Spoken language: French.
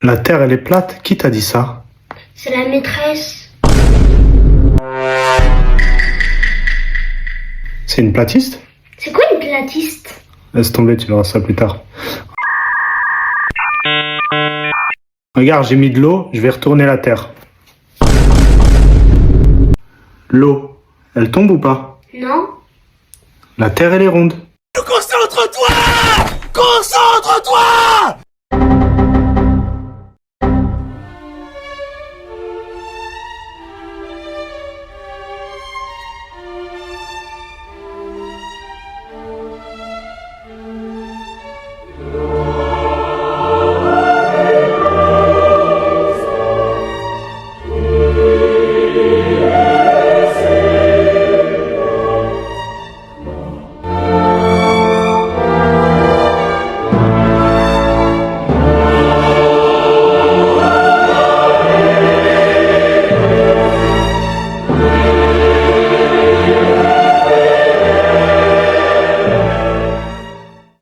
La Terre, elle est plate? Qui t'a dit ça? C'est la maîtresse. C'est une platiste? C'est quoi une platiste? Laisse tomber, tu verras ça plus tard. Regarde, j'ai mis de l'eau, je vais retourner la Terre. L'eau, elle tombe ou pas? Non. La Terre, elle est ronde. Concentre-toi! Concentre-toi!